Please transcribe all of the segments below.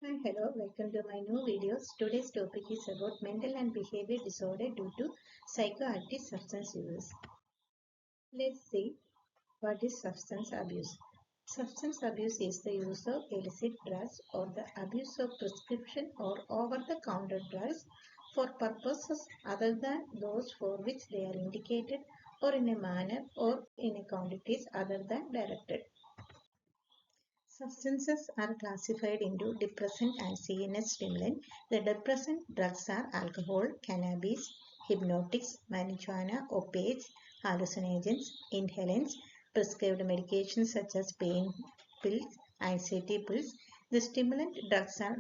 Hi, hello, welcome to my new videos. Today's topic is about mental and behavior disorder due to psychoactive substance use. Let's see what is substance abuse. Substance abuse is the use of illicit drugs or the abuse of prescription or over-the-counter drugs for purposes other than those for which they are indicated or in a manner or in a quantities other than directed. Substances are classified into depressant and CNS stimulant. The depressant drugs are alcohol, cannabis, hypnotics, marijuana, opiates, hallucinogens, inhalants, prescribed medications such as pain pills, anxiety pills. The stimulant drugs are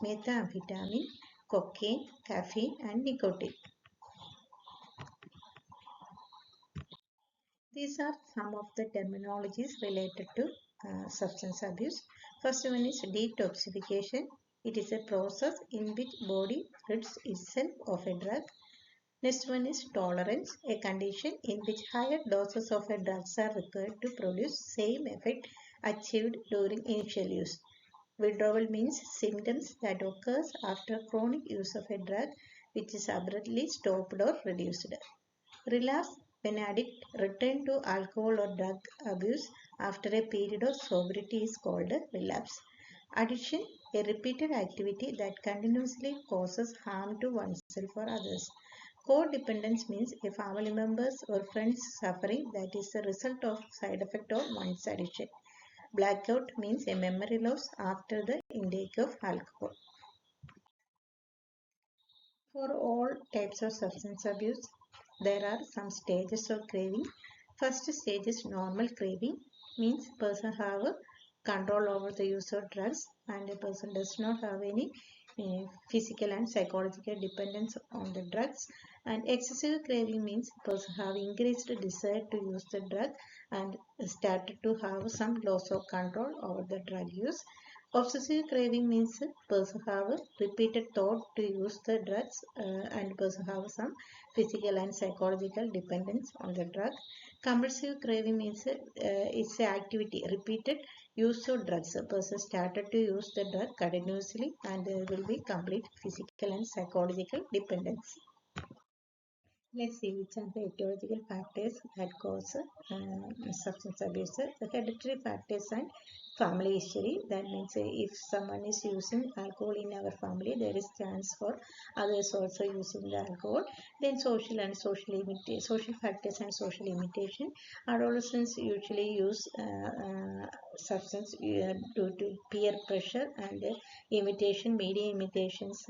methamphetamine, cocaine, caffeine, and nicotine. These are some of the terminologies related to substance abuse. First one is detoxification. It is a process in which body rids itself of a drug. Next one is tolerance, a condition in which higher doses of a drug are required to produce same effect achieved during initial use. Withdrawal means symptoms that occurs after chronic use of a drug which is abruptly stopped or reduced. Relapse, when addict return to alcohol or drug abuse after a period of sobriety, is called a relapse. Addiction, a repeated activity that continuously causes harm to oneself or others. Codependence means a family member's or friend's suffering that is the result of side effect of one's addiction. Blackout means a memory loss after the intake of alcohol. For all types of substance abuse, there are some stages of craving. First stage is normal craving, means person have control over the use of drugs and a person does not have any physical and psychological dependence on the drugs. And excessive craving means person have increased desire to use the drug and started to have some loss of control over the drug use. Obsessive craving means person have a repeated thought to use the drugs and person have some physical and psychological dependence on the drug. Compulsive craving means it's an activity, repeated use of drugs. A person started to use the drug continuously and there will be complete physical and psychological dependence. Let's see which are the etiological factors that cause substance abuse. The hereditary factors and family history. That means if someone is using alcohol in our family, there is chance for others also using the alcohol. Then social factors and social imitation. Adolescents usually use substance due to peer pressure and media imitations.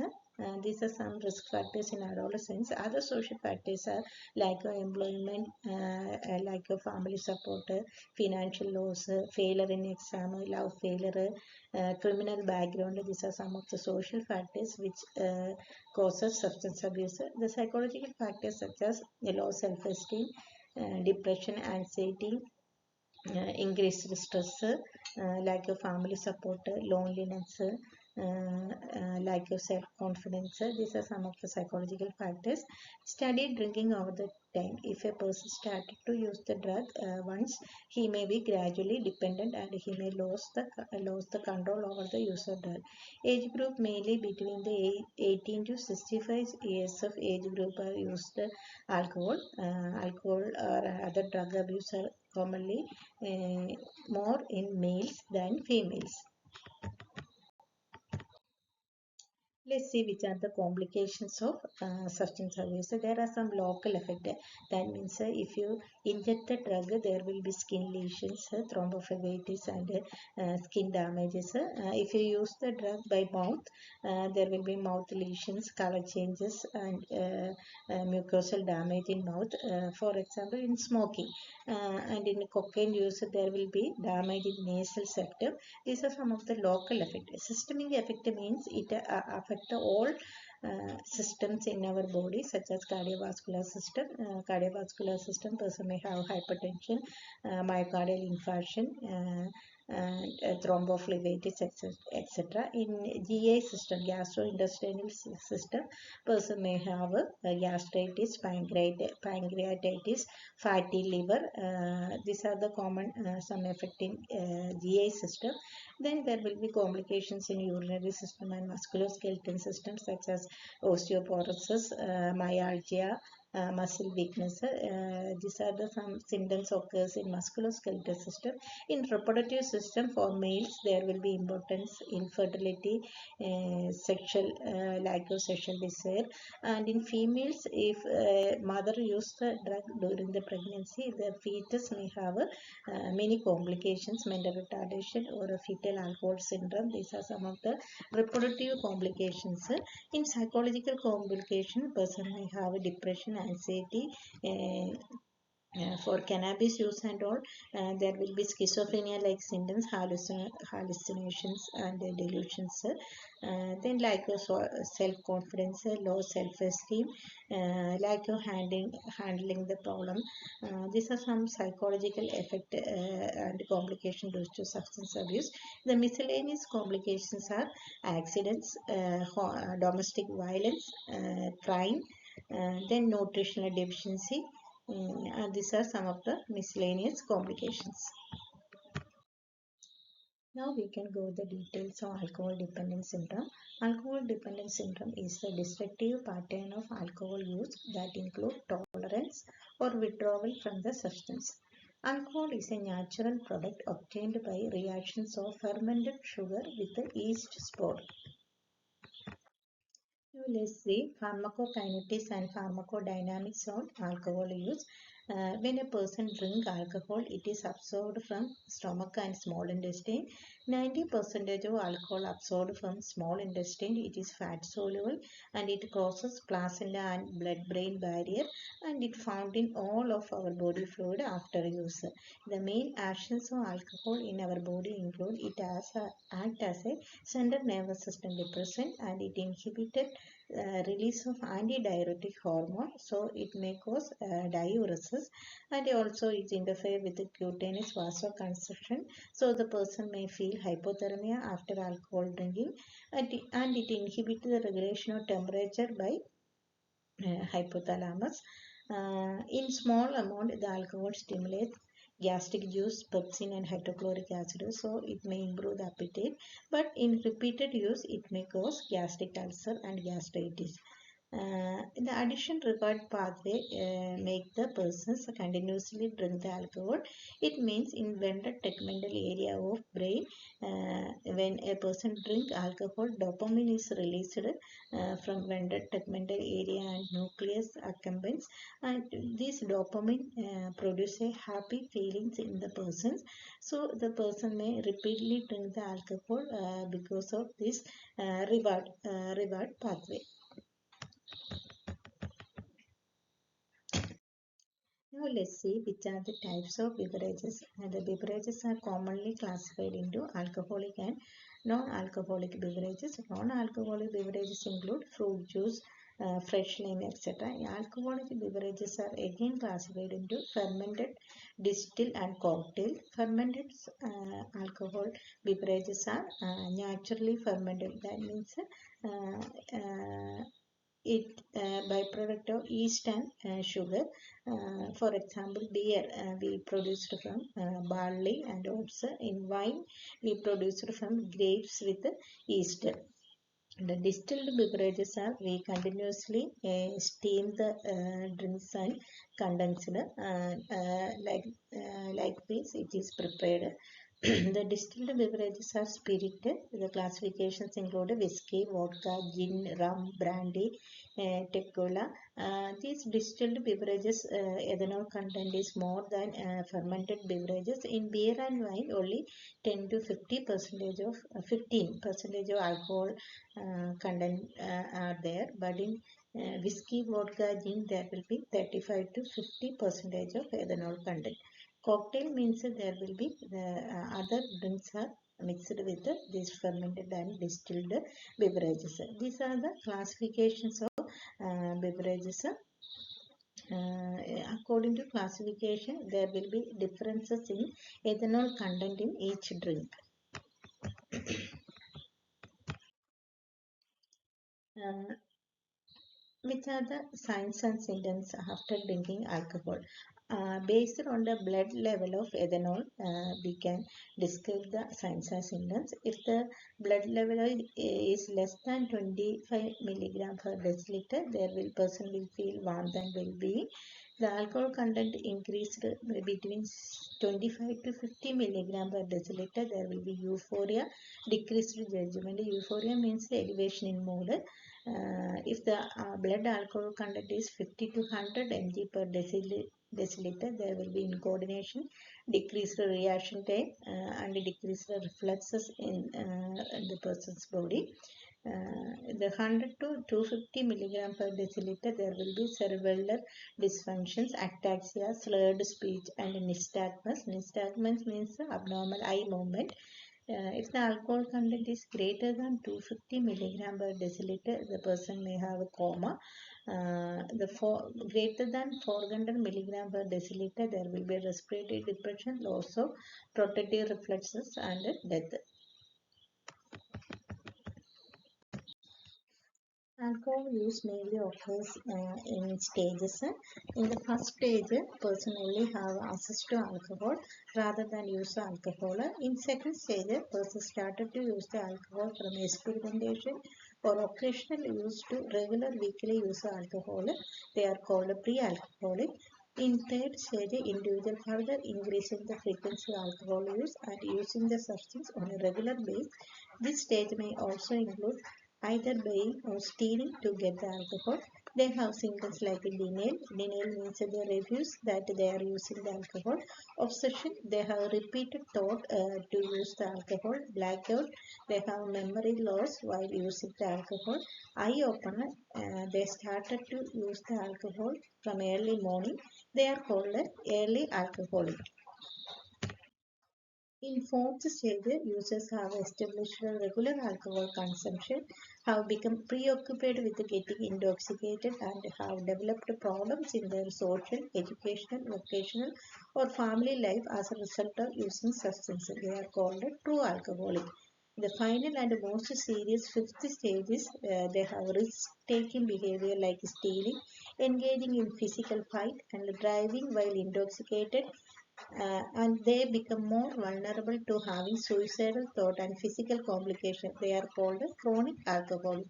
These are some risk factors in adolescence. Other social factors are lack of employment, lack of family support, financial loss, failure in exam, love failure, criminal background. These are some of the social factors which causes substance abuse. The psychological factors such as low self-esteem, depression, anxiety, increased stress, lack of family support, loneliness, lack of self-confidence. These are some of the psychological factors. Study drinking over the time. If a person started to use the drug once, he may be gradually dependent and he may lose the control over the use of drug. Age group mainly between the 18 to 65 years of age group are used alcohol. Alcohol or other drug abuse are commonly more in males than females. Let's see which are the complications of substance abuse. So there are some local effects. That means if you inject the drug, there will be skin lesions, thrombophlebitis, and skin damages. If you use the drug by mouth, there will be mouth lesions, color changes, and mucosal damage in mouth. For example, in smoking and in cocaine use, there will be damage in nasal septum. These are some of the local effects. Systemic effect means it affect all systems in our body such as cardiovascular system. Cardiovascular system, person may have hypertension, myocardial infarction, thrombophlebitis, etc. In GI system, gastrointestinal system, person may have gastritis, pancreatitis, fatty liver. These are the common some effect in GI system. Then there will be complications in urinary system and musculoskeletal system such as osteoporosis, myalgia, muscle weakness. These are the some symptoms occurs in musculoskeletal system. In reproductive system for males, there will be impotence, infertility, sexual lack of sexual desire, and in females, if mother use the drug during the pregnancy, the fetus may have many complications, mental retardation or a fetal alcohol syndrome. These are some of the reproductive complications. In psychological complication, person may have depression, anxiety, for cannabis use and all. There will be schizophrenia like symptoms, hallucinations and delusions. Then like self-confidence, low self-esteem, lack of handling the problem. These are some psychological effect and complication due to substance abuse. The miscellaneous complications are accidents, domestic violence, crime, then nutritional deficiency. These are some of the miscellaneous complications. Now we can go the details of alcohol dependence syndrome. Alcohol dependence syndrome is the destructive pattern of alcohol use that include tolerance or withdrawal from the substance. Alcohol is a natural product obtained by reactions of fermented sugar with the yeast spore. Now let's see pharmacokinetics and pharmacodynamics of alcohol use. When a person drinks alcohol, it is absorbed from stomach and small intestine. 90% of alcohol absorbed from small intestine. It is fat soluble and it crosses placenta and blood-brain barrier, and it found in all of our body fluid after use. The main actions of alcohol in our body include it act as a central nervous system depressant, and it inhibited release of antidiuretic hormone, so it may cause diuresis, and also it interfere with the cutaneous vasoconstriction, so the person may feel hypothermia after alcohol drinking, and it inhibits the regulation of temperature by hypothalamus. In small amount, the alcohol stimulates gastric juice, pepsin and hydrochloric acid, so it may improve the appetite, but in repeated use, it may cause gastric ulcer and gastritis. The addition reward pathway make the persons continuously drink the alcohol. It means in ventral tegmental area of brain, when a person drink alcohol, dopamine is released from ventral tegmental area and nucleus accumbens, and this dopamine produce a happy feelings in the persons. So the person may repeatedly drink the alcohol because of this reward pathway. Now let's see which are the types of beverages. The beverages are commonly classified into alcoholic and non-alcoholic beverages. Non-alcoholic beverages include fruit juice, fresh lime, etc. Alcoholic beverages are again classified into fermented, distilled and cocktail. Fermented alcohol beverages are naturally fermented. That means it byproduct of yeast and sugar. For example, beer we produced from barley and oats. In wine we produced from grapes with yeast. The distilled beverages are we continuously steam the drinks and condensed like this it is prepared. The distilled beverages are spirited. The classifications include whiskey, vodka, gin, rum, brandy, tequila. These distilled beverages ethanol content is more than fermented beverages. In beer and wine, only 10 to 50% of 15% of alcohol content are there, but in whiskey, vodka, gin, there will be 35 to 50% of ethanol content. Cocktail means there will be the other drinks are mixed with these fermented and distilled beverages. These are the classifications of beverages. According to classification, there will be differences in ethanol content in each drink. Which are the signs and symptoms after drinking alcohol? Based on the blood level of ethanol, we can describe the signs and symptoms. If the blood level is less than 25 milligram per deciliter, person will feel warmth and well-being. The alcohol content increased between 25 to 50 milligram per deciliter, there will be euphoria, decreased judgment. Euphoria means elevation in mood. If the blood alcohol content is 50 to 100 mg per deciliter, there will be incoordination, decreased reaction time, and decreased reflexes in the person's body. The 100 to 250 milligram per deciliter, there will be cerebellar dysfunctions, ataxia, slurred speech, and nystagmus. Nystagmus means abnormal eye movement. If the alcohol content is greater than 250 milligram per deciliter, the person may have a coma. Greater than 400 milligram per deciliter, there will be respiratory depression, loss of protective reflexes, and death. Alcohol use mainly occurs in stages. In the first stage, person only have access to alcohol rather than use alcohol. In second stage, person started to use the alcohol from experimentation or occasional use to regular weekly use of alcohol. They are called pre-alcoholic. In third stage, individual further increasing the frequency of alcohol use and using the substance on a regular basis. This stage may also include either buying or stealing to get the alcohol. They have symptoms like denial. Denial means they refuse that they are using the alcohol. Obsession, they have repeated thought to use the alcohol. Blackout, they have memory loss while using the alcohol. Eye opener, they started to use the alcohol from early morning. They are called early alcoholic. In fourth stage, users have established a regular alcohol consumption, have become preoccupied with getting intoxicated, and have developed problems in their social, educational, vocational, or family life as a result of using substances. They are called true alcoholic. The final and most serious fifth stage is they have risk-taking behavior like stealing, engaging in physical fight, and driving while intoxicated, and they become more vulnerable to having suicidal thought and physical complications. They are called chronic alcohol.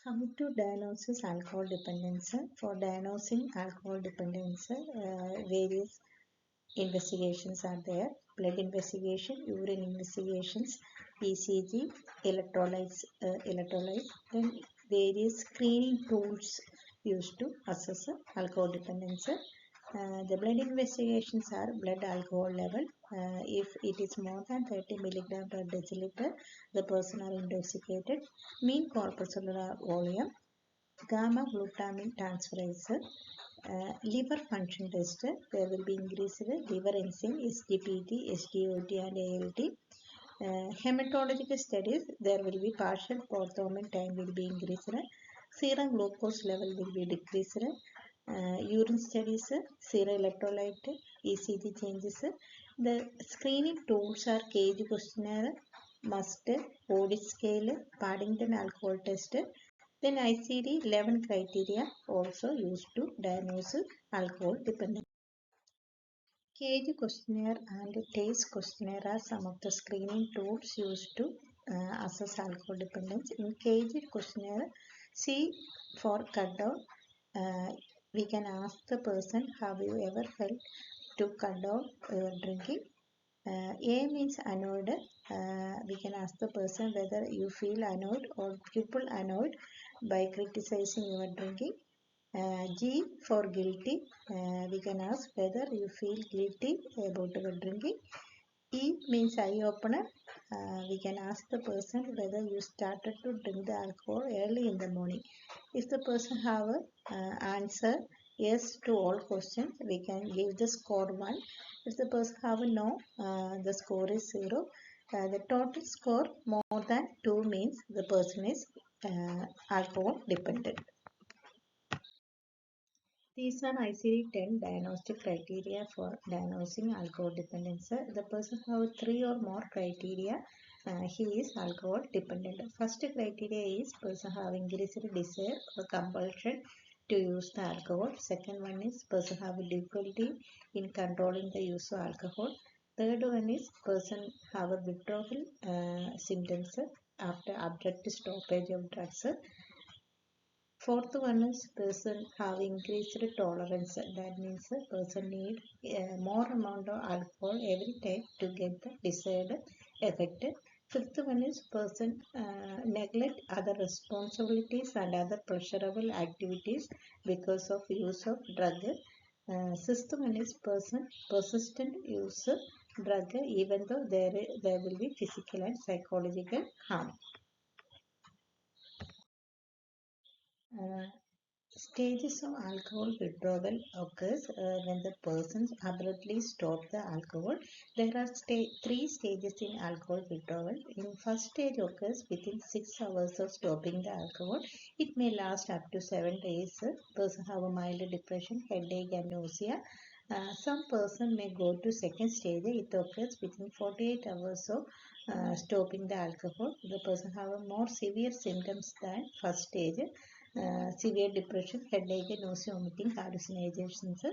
How to diagnose alcohol dependence? For diagnosing alcohol dependence, various investigations are there. Blood investigation, urine investigations, ECG, electrolytes, then various screening tools used to assess alcohol dependence. The blood investigations are blood alcohol level. If it is more than 30 milligram per deciliter, the person are intoxicated. Mean corpuscular volume, gamma glutamine transferase, liver function test, there will be increased liver enzyme, SGPT, SGOT, and ALT. Hematological studies, there will be partial prothrombin time will be increased. Serum glucose level will be decreased. Urine studies, serum electrolyte, ECG changes. The screening tools are KG questionnaire, MUST, ODIT scale, Paddington alcohol test. Then ICD 11 criteria also used to diagnose alcohol dependence. KG questionnaire and taste questionnaire are some of the screening tools used to assess alcohol dependence. In KG questionnaire, C for cut down, we can ask the person, have you ever felt to cut down drinking? A means annoyed. We can ask the person whether you feel annoyed or people annoyed by criticizing your drinking. G for guilty. We can ask whether you feel guilty about your drinking. E means eye opener. We can ask the person whether you started to drink the alcohol early in the morning. If the person have answer yes to all questions, we can give the score 1. If the person have no, the score is 0. The total score more than 2 means the person is alcohol dependent. These are ICD-10 diagnostic criteria for diagnosing alcohol dependence. The person has 3 or more criteria. He is alcohol dependent. First criteria is person have increased desire or compulsion to use the alcohol. Second one is person have difficulty in controlling the use of alcohol. Third one is person have a withdrawal symptoms after abrupt stoppage of drugs. Fourth one is person have increased tolerance. That means a person need more amount of alcohol every time to get the desired effect. Fifth one is person neglect other responsibilities and other pleasurable activities because of use of drug. Sixth one is person persistent use drug even though there will be physical and psychological harm. Uh, Stages of alcohol withdrawal occurs when the persons abruptly stop the alcohol. There are three stages in alcohol withdrawal. In first stage occurs within 6 hours of stopping the alcohol. It may last up to 7 days. Person have a mild depression, headache and nausea. Some person may go to second stage. It occurs within 48 hours of stopping the alcohol. The person have a more severe symptoms than first stage. Severe depression, headache, nausea, vomiting, hallucinations.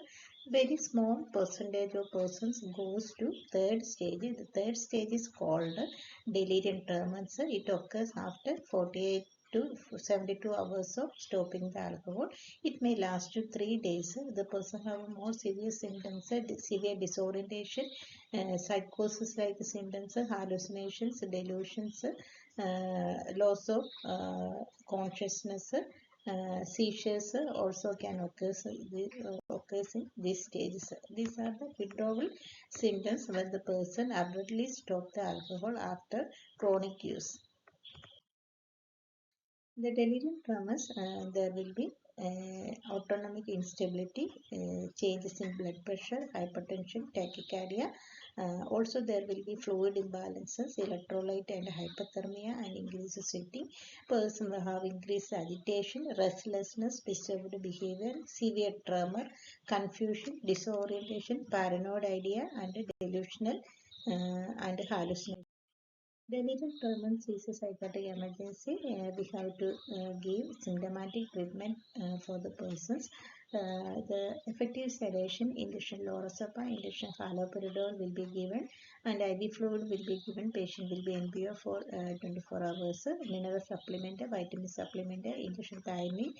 Very small percentage of persons goes to third stage. The third stage is called delirium tremens. It occurs after 48 to 72 hours of stopping the alcohol. It may last to 3 days. The person have more severe symptoms, severe disorientation, psychosis like symptoms, hallucinations, delusions, loss of consciousness, seizures also can occurs in these stages. These are the withdrawal symptoms when the person abruptly stops the alcohol after chronic use. The delirium tremens, there will be autonomic instability, changes in blood pressure, hypertension, tachycardia. Also, there will be fluid imbalances, electrolyte and hypothermia, and increased sweating. Person will have increased agitation, restlessness, disturbed behavior, severe tremor, confusion, disorientation, paranoid idea, and delusional and hallucination. Delirium tremens is a psychiatric emergency. We have to give symptomatic treatment for the persons. The effective sedation, injection lorazepam, injection haloperidol will be given, and IV fluid will be given. Patient will be NPO for 24 hours. Mineral supplement, vitamin supplement, injection thiamine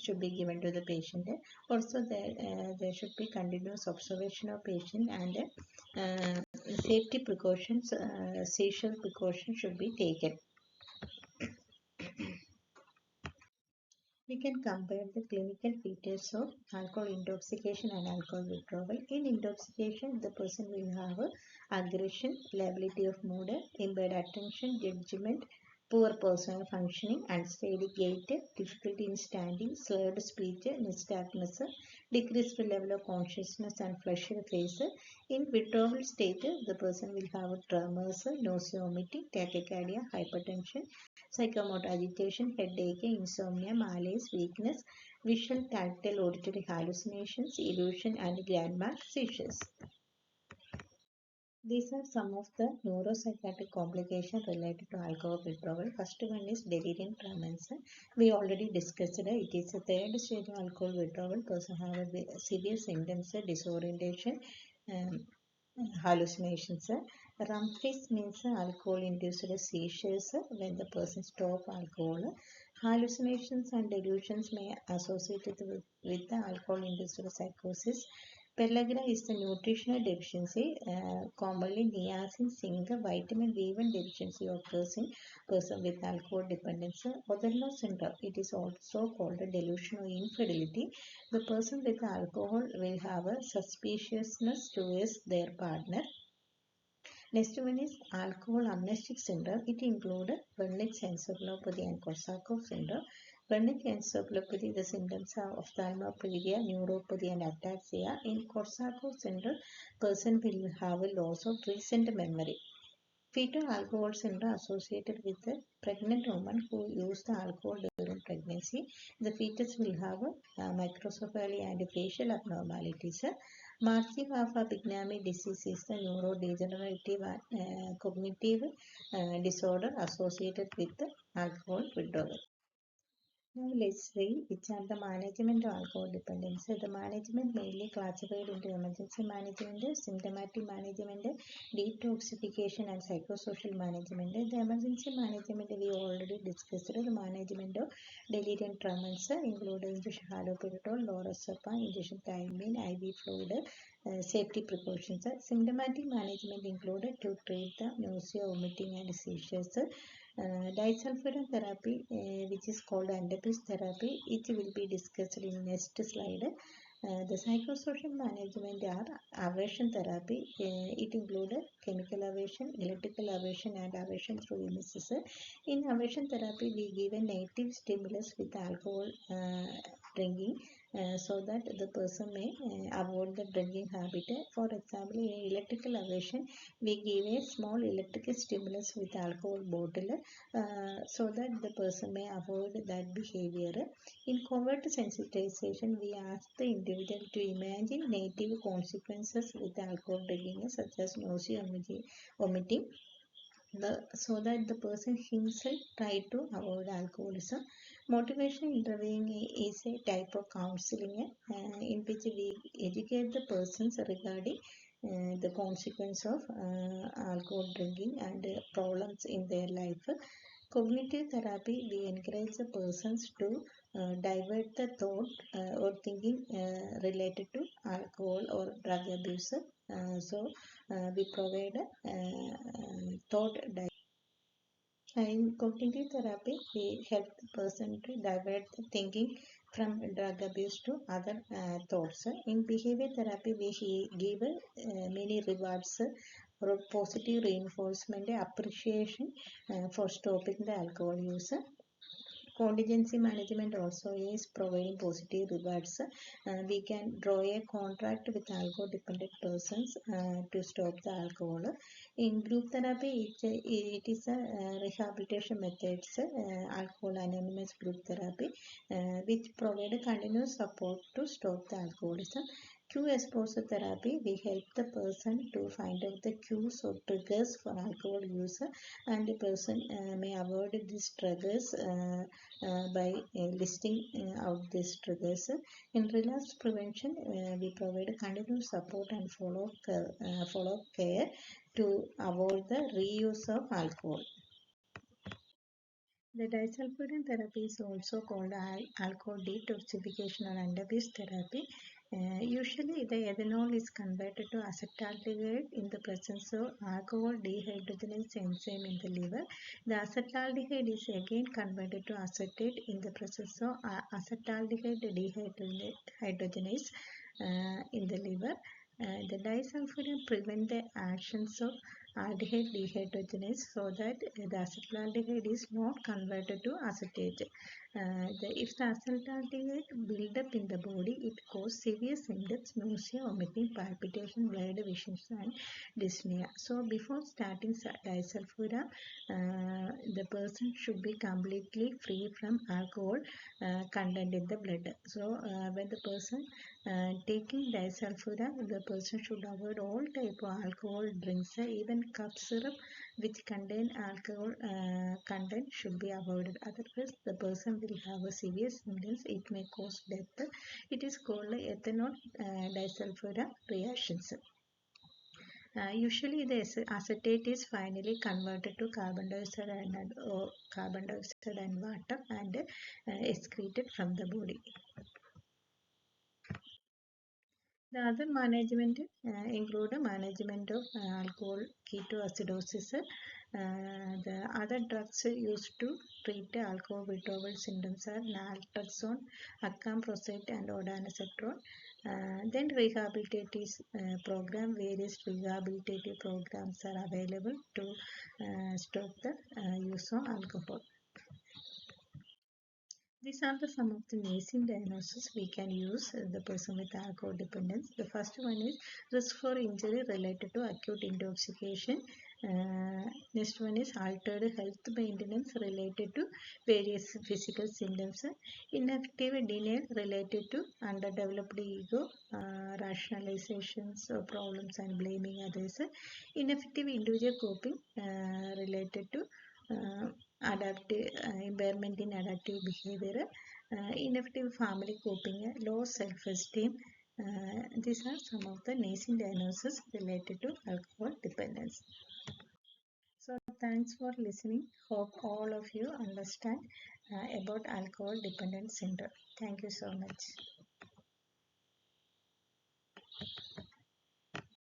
should be given to the patient. Also, there should be continuous observation of patient, and safety precautions, seizure precautions should be taken. We can compare the clinical features of alcohol intoxication and alcohol withdrawal. In intoxication, the person will have aggression, lability of mood, impaired attention, judgment, poor personal functioning, unsteady gait, difficulty in standing, slurred speech, nystagmus, decreased level of consciousness and flushed face. In withdrawal state, the person will have tremors, nausea, vomiting, tachycardia, hypertension, psychomotor agitation, headache, insomnia, malaise, weakness, visual, tactile, auditory hallucinations, illusion, and grand mal seizures. These are some of the neuropsychiatric complications related to alcohol withdrawal. First one is delirium tremens. We already discussed it. It is a third stage of alcohol withdrawal. Person have severe symptoms, disorientation, hallucinations. Rumphies means alcohol-induced seizures when the person stops alcohol. Hallucinations and delusions may associated with the alcohol-induced psychosis. Pellagra is the nutritional deficiency. Commonly, niacin, zinc, vitamin B1 deficiency occurs in person with alcohol dependence. Othello syndrome, it is also called a delusional infidelity. The person with alcohol will have a suspiciousness towards their partner. Next one is alcohol amnestic syndrome. It includes Wernicke encephalopathy and Korsakoff syndrome. Wernicke encephalopathy, the symptoms are ophthalmoplegia, neuropathy, and ataxia. In Korsakoff syndrome, person will have a loss of recent memory. Fetal alcohol syndrome associated with a pregnant woman who used alcohol during pregnancy. The fetus will have microcephaly and facial abnormalities. Marfan-Bignami disease is the neurodegenerative and cognitive disorder associated with alcohol withdrawal. Now let's see which are the management of alcohol dependence. The management mainly classified into emergency management, symptomatic management, detoxification and psychosocial management. The emergency management we already discussed. The management of delirium tremens include injection haloperidol, lorazepam, injection thiamine, IV fluid, safety precautions. Symptomatic management included to treat the nausea, vomiting and seizures. Disulfiram therapy, which is called Andapis therapy, it will be discussed in next slide. The psychosocial management are aversion therapy. It included chemical aversion, electrical aversion, and aversion through illnesses. In aversion therapy, we give a negative stimulus with alcohol drinking so that the person may avoid the drinking habit. For example, in electrical aversion, we give a small electrical stimulus with alcohol bottle so that the person may avoid that behavior. In covert sensitization, we ask the individual to imagine negative consequences with alcohol drinking, such as nausea, vomiting, so that the person himself try to avoid alcoholism. Motivation interviewing is a type of counseling in which we educate the persons regarding the consequence of alcohol drinking and problems in their life. Cognitive therapy, we encourage the persons to divert the thought or thinking related to alcohol or drug abuse. We provide thought. In cognitive therapy, we help the person to divert the thinking from drug abuse to other thoughts. In behavior therapy, we give many rewards or positive reinforcement, appreciation for stopping the alcohol use. Contingency management also is providing positive rewards. We can draw a contract with alcohol dependent persons to stop the alcohol. In group therapy, it is a rehabilitation methods, alcohol anonymous group therapy, which provide continuous support to stop the alcoholism. Cue exposure therapy, we help the person to find out the cues or triggers for alcohol use, and the person may avoid these triggers by listing out these triggers. In relapse prevention, we provide continuous support and follow care to avoid the reuse of alcohol. The disulfiram therapy is also called alcohol detoxification or end-of-use therapy. Usually, the ethanol is converted to acetaldehyde in the presence of alcohol dehydrogenase enzyme in the liver. The acetaldehyde is again converted to acetate in the presence of acetaldehyde dehydrogenase in the liver. The disulfiram prevent the actions of aldehyde dehydrogenase so that the acetaldehyde is not converted to acetate. If the acetaldehyde build up in the body, it causes severe symptoms, nausea, vomiting, palpitation, blurred vision and dyspnea. So before starting disulfiram, the person should be completely free from alcohol content in the blood. So when the person taking disulfiram, the person should avoid all type of alcohol drinks, even cup syrup which contain alcohol content should be avoided. Otherwise, the person will have a severe symptoms. It may cause death. It is called ethanol disulfiram reactions. Usually, the acetate is finally converted to carbon dioxide and water and excreted from the body. The other management include management of alcohol ketoacidosis. The other drugs used to treat alcohol withdrawal symptoms are naltrexone, acamprosate, and ondansetron. Then rehabilitative program, various rehabilitative programs are available to stop the use of alcohol. These are some of the missing diagnoses we can use the person with alcohol dependence. The first one is risk for injury related to acute intoxication. Next one is altered health maintenance related to various physical symptoms. Ineffective denial related to underdeveloped ego, rationalizations of problems and blaming others. Ineffective individual coping related to adaptive impairment in adaptive behavior, ineffective family coping, low self-esteem. These are some of the nascent diagnoses related to alcohol dependence. So thanks for listening. Hope all of you understand about alcohol dependence syndrome. Thank you so much.